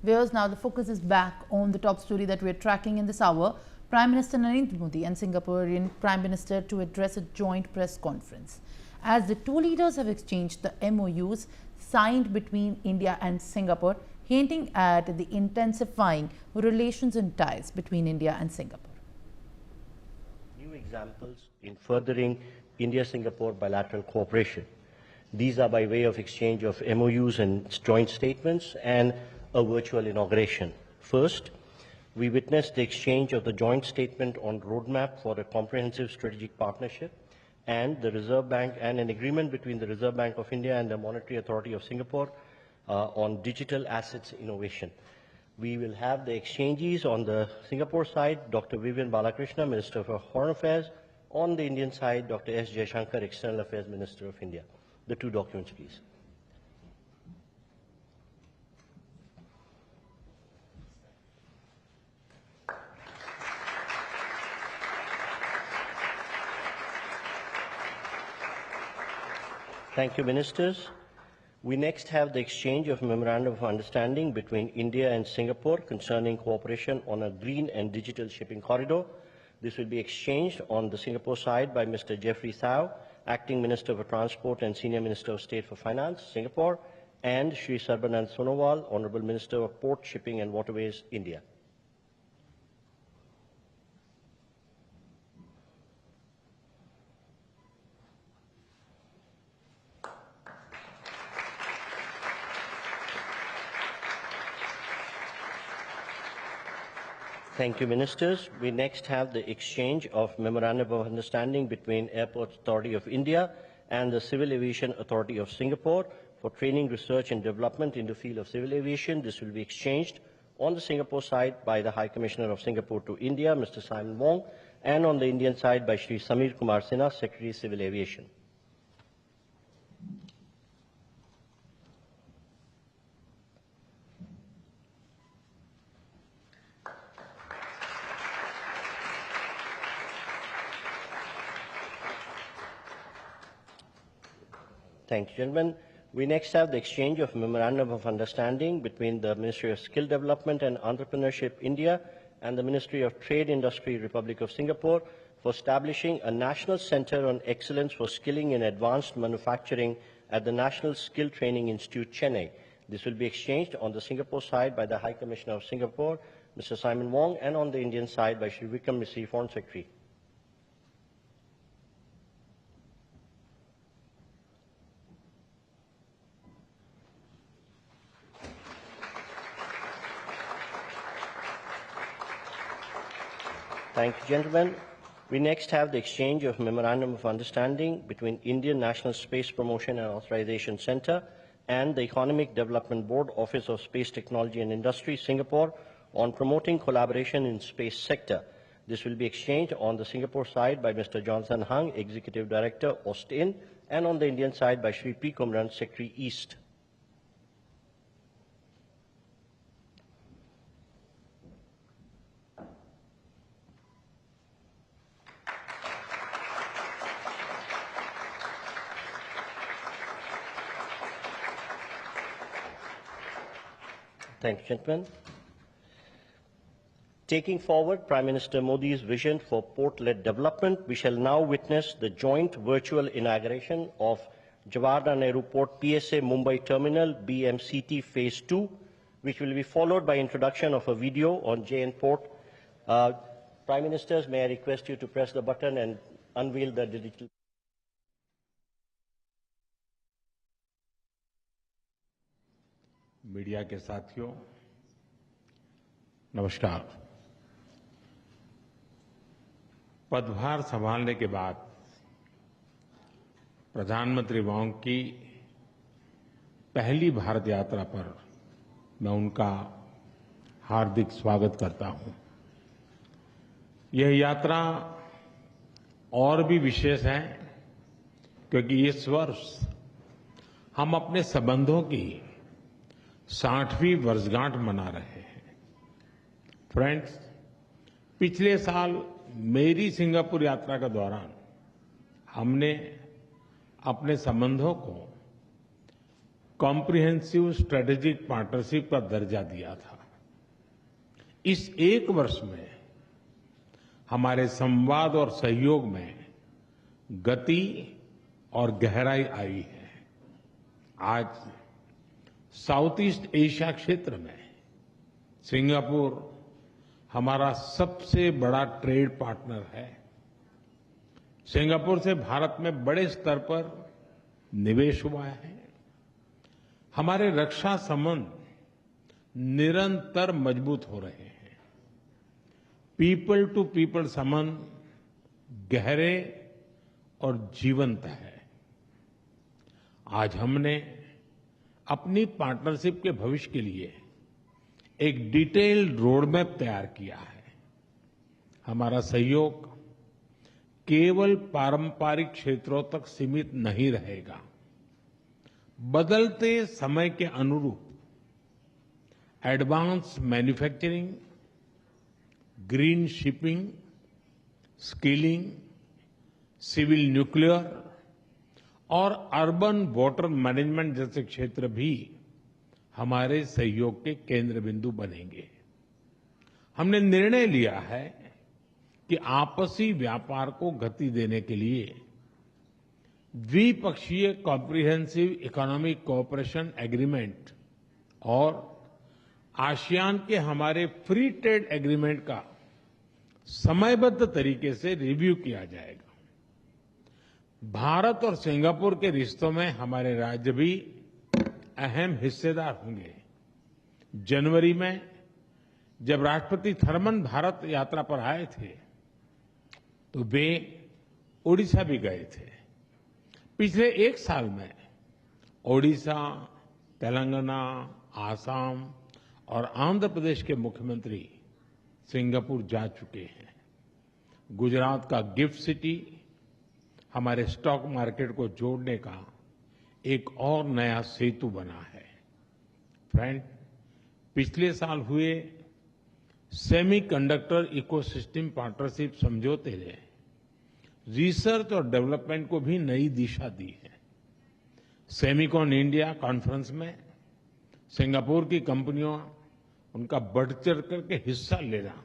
Viewers, now the focus is back on the top story that we are tracking in this hour. Prime Minister Narendra Modi and Singaporean Prime Minister to address a joint press conference. As the two leaders have exchanged the MOUs signed between India and Singapore, hinting at the intensifying relations and ties between India and Singapore. New examples in furthering India-Singapore bilateral cooperation. These are by way of exchange of MOUs and joint statements and a virtual inauguration. First, we witnessed the exchange of the joint statement on roadmap for a comprehensive strategic partnership and the Reserve Bank and an agreement between the Reserve Bank of India and the Monetary Authority of Singapore on digital assets innovation. We will have the exchanges on the Singapore side, Dr. Vivian Balakrishna, Minister for Foreign Affairs. On the Indian side, Dr. S. Jaishankar, External Affairs Minister of India. The two documents, please. Thank you, Ministers. We next have the exchange of Memorandum of Understanding between India and Singapore concerning cooperation on a green and digital shipping corridor. This will be exchanged on the Singapore side by Mr. Jeffrey Thao, Acting Minister for Transport and Senior Minister of State for Finance, Singapore, and Shri Sarbanand Sonowal, Honorable Minister of Port, Shipping and Waterways, India. Thank you, Ministers. We next have the exchange of Memorandum of Understanding between Airports Authority of India and the Civil Aviation Authority of Singapore for training, research and development in the field of civil aviation. This will be exchanged on the Singapore side by the High Commissioner of Singapore to India, Mr. Simon Wong, and on the Indian side by Shri Samir Kumar Sinha, Secretary Civil Aviation. Thank you, gentlemen. We next have the exchange of Memorandum of Understanding between the Ministry of Skill Development and Entrepreneurship, India, and the Ministry of Trade Industry, Republic of Singapore, for establishing a National Center on Excellence for Skilling in Advanced Manufacturing at the National Skill Training Institute, Chennai. This will be exchanged on the Singapore side by the High Commissioner of Singapore, Mr. Simon Wong, and on the Indian side by Shri Vikram Misri, Foreign Secretary. Thank you, gentlemen. We next have the exchange of Memorandum of Understanding between Indian National Space Promotion and Authorization Center and the Economic Development Board, Office of Space Technology and Industry, Singapore, on promoting collaboration in space sector. This will be exchanged on the Singapore side by Mr. Johnson Hung, Executive Director, Austin, and on the Indian side by Shri P. Kumran, Secretary, East. Thank you, gentlemen. Taking forward Prime Minister Modi's vision for port-led development, we shall now witness the joint virtual inauguration of Jawaharlal Nehru Port PSA Mumbai Terminal BMCT Phase 2, which will be followed by introduction of a video on JN Port. Prime Ministers, may I request you to press the button and unveil the digital. Media के साथियों, नमस्कार। पदभार संभालने के बाद प्रधानमंत्री वांग की पहली भारत यात्रा पर मैं उनका हार्दिक स्वागत करता हूं। यह यात्रा और भी विशेष है क्योंकि इस वर्ष हम अपने संबंधों की 60वीं वर्षगांठ मना रहे हैं। फ्रेंड्स, पिछले साल मेरी सिंगापुर यात्रा के दौरान हमने अपने संबंधों को कॉम्प्रिहेंसिव स्ट्रेटेजिक पार्टनरशिप का दर्जा दिया था। इस एक वर्ष में हमारे संवाद और सहयोग में गति और गहराई आई है। आज साउथ ईस्ट एशिया क्षेत्र में सिंगापुर हमारा सबसे बड़ा ट्रेड पार्टनर है। सिंगापुर से भारत में बड़े स्तर पर निवेश हुआ है। हमारे रक्षा संबंध निरंतर मजबूत हो रहे हैं। पीपल टू पीपल संबंध गहरे और जीवंत है। आज हमने अपनी पार्टनरशिप के भविष्य के लिए एक डिटेल्ड रोड मैप तैयार किया है। हमारा सहयोग केवल पारंपरिक क्षेत्रों तक सीमित नहीं रहेगा। बदलते समय के अनुरूप advance manufacturing, green shipping, skilling, civil nuclear और अर्बन वाटर मैनेजमेंट जैसे क्षेत्र भी हमारे सहयोग के केंद्र बिंदु बनेंगे। हमने निर्णय लिया है कि आपसी व्यापार को गति देने के लिए द्विपक्षीय कॉम्प्रिहेंसिव इकोनॉमिक कोऑपरेशन एग्रीमेंट और आसियान के हमारे फ्री ट्रेड एग्रीमेंट का समयबद्ध तरीके से रिव्यू किया जाएगा। भारत और सिंगापुर के रिश्तों में हमारे राज्य भी अहम हिस्सेदार होंगे। जनवरी में जब राष्ट्रपति थर्मन भारत यात्रा पर आए थे तो वे ओडिशा भी गए थे। पिछले एक साल में ओडिशा, तेलंगाना, आसाम और आंध्र प्रदेश के मुख्यमंत्री सिंगापुर जा चुके हैं। गुजरात का गिफ्ट सिटी हमारे स्टॉक मार्केट को जोड़ने का एक और नया सेतु बना है। फ्रेंड, पिछले साल हुए सेमीकंडक्टर इकोसिस्टम पार्टनरशिप समझौते ने रिसर्च और डेवलपमेंट को भी नई दिशा दी है। सेमिकॉन इंडिया कॉन्फ्रेंस में सिंगापुर की कंपनियों उनका बढ़ चढ़ करके हिस्सा लेना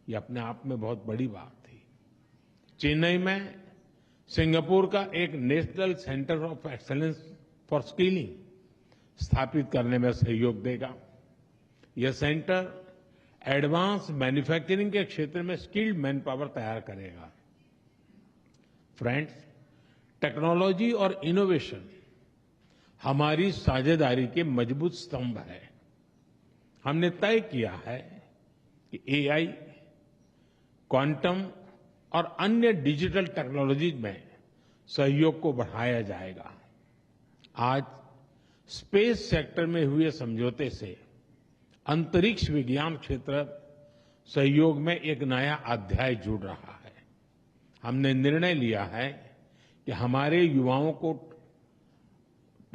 ये अपने आप में बहुत बड़ी बात थी। चेन्नई में सिंगापुर का एक national centre of excellence for skilling स्थापित करने में सहयोग देगा। यह सेंटर एडवांस मैन्युफैक्चरिंग के क्षेत्र में स्किल्ड मैन पावर तैयार करेगा। फ्रेंड्स, टेक्नोलॉजी और इनोवेशन हमारी साझेदारी के मजबूत स्तंभ है। हमने तय किया है कि एआई, क्वांटम और अन्य डिजिटल टेक्नोलॉजीज में सहयोग को बढ़ाया जाएगा। आज स्पेस सेक्टर में हुए समझौते से अंतरिक्ष विज्ञान क्षेत्र सहयोग में एक नया अध्याय जुड़ रहा है। हमने निर्णय लिया है कि हमारे युवाओं को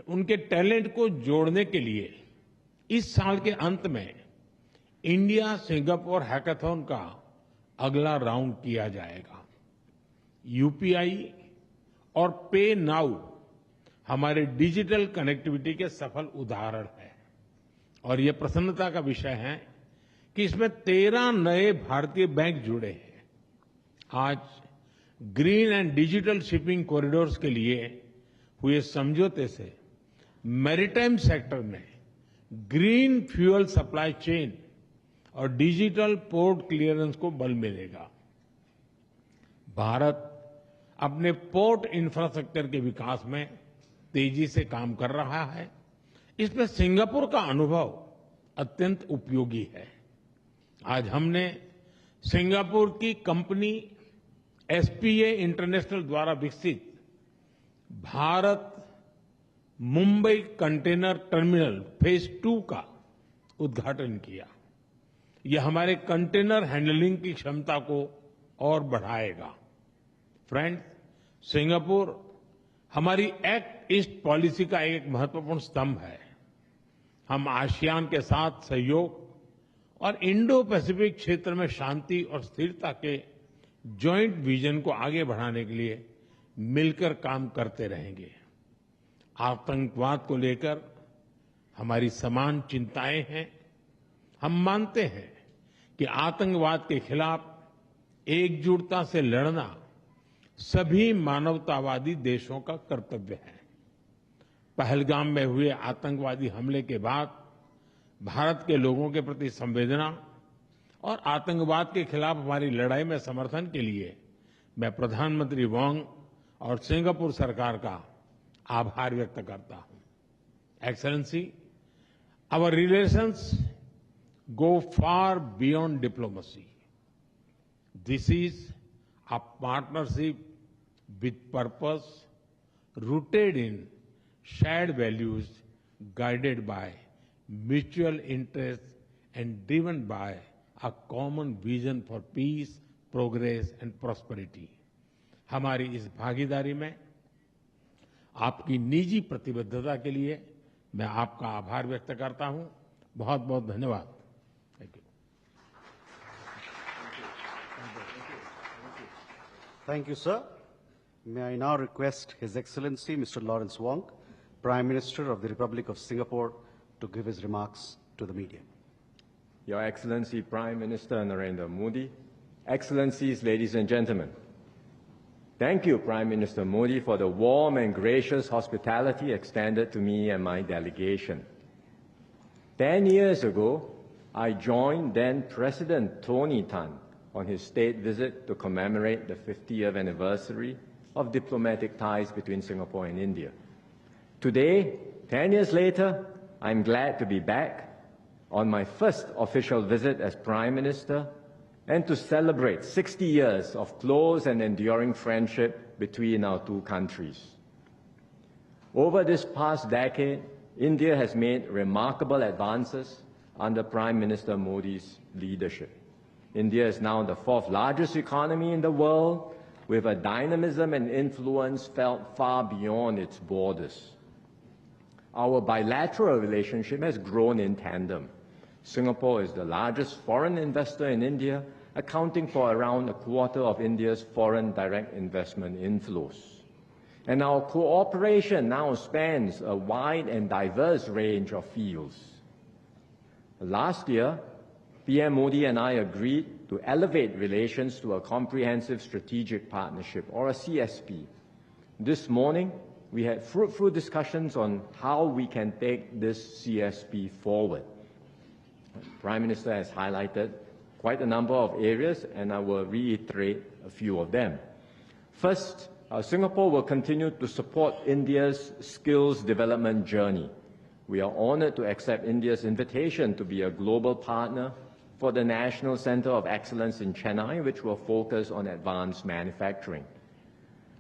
उनके टैलेंट को जोड़ने के लिए इस साल के अंत में इंडिया सिंगापुर हैकाथॉन का अगला राउंड किया जाएगा। यूपीआई और पे नाउ हमारे डिजिटल कनेक्टिविटी के सफल उदाहरण हैं और ये प्रसन्नता का विषय है कि इसमें 13 नए भारतीय बैंक जुड़े हैं। आज green and digital shipping corridors के लिए हुए समझौते से मैरीटाइम सेक्टर में ग्रीन फ्यूल सप्लाई चेन और डिजिटल पोर्ट क्लियरेंस को बल मिलेगा। भारत अपने पोर्ट इंफ्रास्ट्रक्चर के विकास में तेजी से काम कर रहा है। इसमें सिंगापुर का अनुभव अत्यंत उपयोगी है। आज हमने सिंगापुर की कंपनी एसपीए इंटरनेशनल द्वारा विकसित Bharat Mumbai container terminal phase 2 का उद्घाटन किया। यह हमारे कंटेनर हैंडलिंग की क्षमता को और बढ़ाएगा। फ्रेंड्स, सिंगापुर हमारी एक्ट ईस्ट पॉलिसी का एक महत्वपूर्ण स्तंभ है। हम आसियान के साथ सहयोग और इंडो पैसिफिक क्षेत्र में शांति और स्थिरता के जॉइंट विजन को आगे बढ़ाने के लिए मिलकर काम करते रहेंगे। आतंकवाद को लेकर हमारी समान चिंताएं हैं। हम मानते हैं कि आतंकवाद के खिलाफ एकजुटता से लड़ना सभी मानवतावादी देशों का कर्तव्य है। पहलगाम में हुए आतंकवादी हमले के बाद भारत के लोगों के प्रति संवेदना और आतंकवाद के खिलाफ हमारी लड़ाई में समर्थन के लिए मैं प्रधानमंत्री वोंग और सिंगापुर सरकार का आभार व्यक्त करता हूं। Excellency, our relations go far beyond diplomacy. This is a partnership with purpose, rooted in shared values, guided by mutual interest and driven by a common vision for peace, progress and prosperity. हमारी इस भागीदारी में आपकी निजी प्रतिबद्धता के लिए मैं आपका आभार व्यक्त करता हूं। बहुत बहुत धन्यवाद। Thank you. Thank you, sir. May I now request His Excellency Mr. Lawrence Wong, Prime Minister of the Republic of Singapore, to give his remarks to the media. Your Excellency Prime Minister Narendra Modi, Excellencies, ladies and gentlemen, thank you, Prime Minister Modi, for the warm and gracious hospitality extended to me and my delegation. 10 years ago, I joined then President Tony Tan on his state visit to commemorate the 50th anniversary of diplomatic ties between Singapore and India. Today, 10 years later, I'm glad to be back on my first official visit as Prime Minister and to celebrate 60 years of close and enduring friendship between our two countries. Over this past decade, India has made remarkable advances under Prime Minister Modi's leadership. India is now the fourth largest economy in the world, with a dynamism and influence felt far beyond its borders. Our bilateral relationship has grown in tandem. Singapore is the largest foreign investor in India, accounting for around a quarter of India's foreign direct investment inflows. And our cooperation now spans a wide and diverse range of fields. Last year, PM Modi and I agreed to elevate relations to a comprehensive strategic partnership, or a CSP. This morning, we had fruitful discussions on how we can take this CSP forward. The Prime Minister has highlighted quite a number of areas, and I will reiterate a few of them. First, Singapore will continue to support India's skills development journey. We are honored to accept India's invitation to be a global partner for the National Center of Excellence in Chennai, which will focus on advanced manufacturing.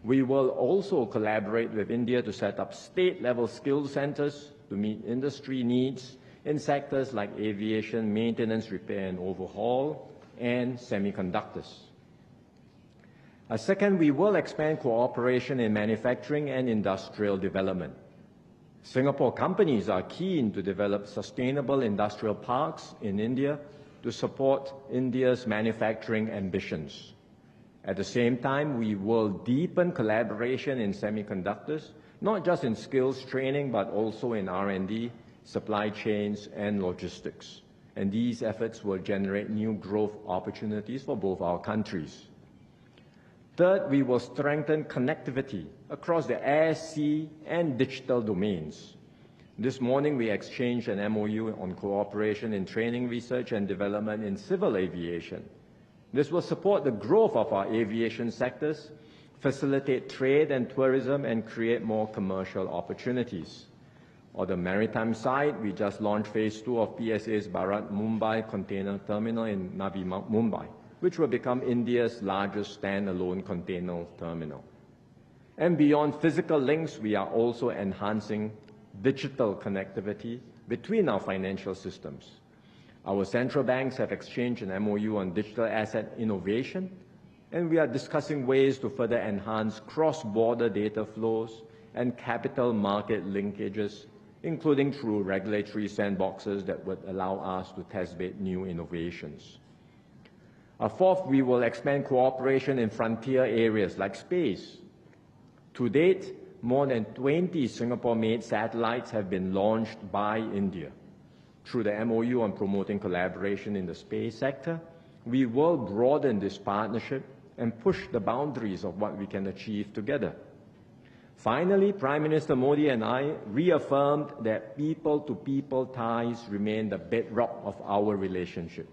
We will also collaborate with India to set up state-level skills centers to meet industry needs in sectors like aviation, maintenance, repair and overhaul, and semiconductors. Second, we will expand cooperation in manufacturing and industrial development. Singapore companies are keen to develop sustainable industrial parks in India to support India's manufacturing ambitions. At the same time, we will deepen collaboration in semiconductors, not just in skills training, but also in R&D, supply chains, and logistics. And these efforts will generate new growth opportunities for both our countries. Third, we will strengthen connectivity across the air, sea, and digital domains. This morning, we exchanged an MOU on cooperation in training, research, and development in civil aviation. This will support the growth of our aviation sectors, facilitate trade and tourism, and create more commercial opportunities. On the maritime side, we just launched Phase 2 of PSA's Bharat Mumbai Container Terminal in Navi Mumbai, which will become India's largest standalone container terminal. And beyond physical links, we are also enhancing digital connectivity between our financial systems. Our central banks have exchanged an MOU on digital asset innovation, and we are discussing ways to further enhance cross-border data flows and capital market linkages, including through regulatory sandboxes that would allow us to test bed new innovations. Fourth, we will expand cooperation in frontier areas like space. To date, more than 20 Singapore-made satellites have been launched by India. Through the MOU on promoting collaboration in the space sector, we will broaden this partnership and push the boundaries of what we can achieve together. Finally, Prime Minister Modi and I reaffirmed that people-to-people ties remain the bedrock of our relationship.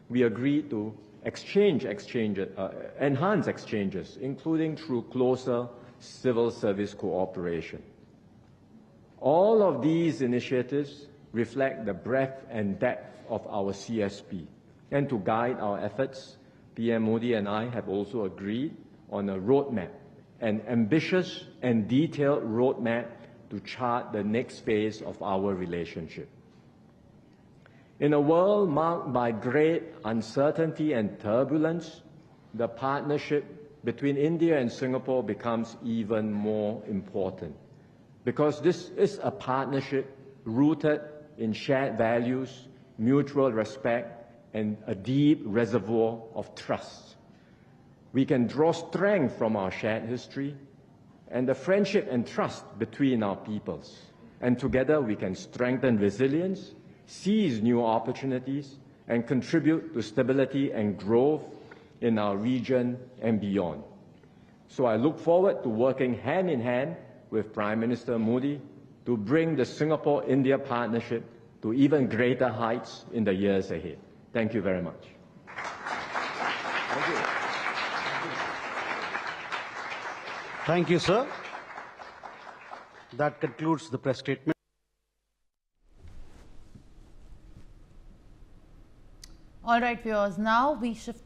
We agreed to enhance exchanges, including through closer civil service cooperation. All of these initiatives reflect the breadth and depth of our CSP. And to guide our efforts, PM Modi and I have also agreed on a roadmap, an ambitious and detailed roadmap to chart the next phase of our relationship. In a world marked by great uncertainty and turbulence, the partnership between India and Singapore becomes even more important, because this is a partnership rooted in shared values, mutual respect, and a deep reservoir of trust. We can draw strength from our shared history and the friendship and trust between our peoples. And together we can strengthen resilience, seize new opportunities, and contribute to stability and growth in our region and beyond. So I look forward to working hand in hand with Prime Minister Modi to bring the Singapore-India partnership to even greater heights in the years ahead. Thank you very much. Thank you. Thank you, sir. That concludes the press statement. All right, viewers, now we shift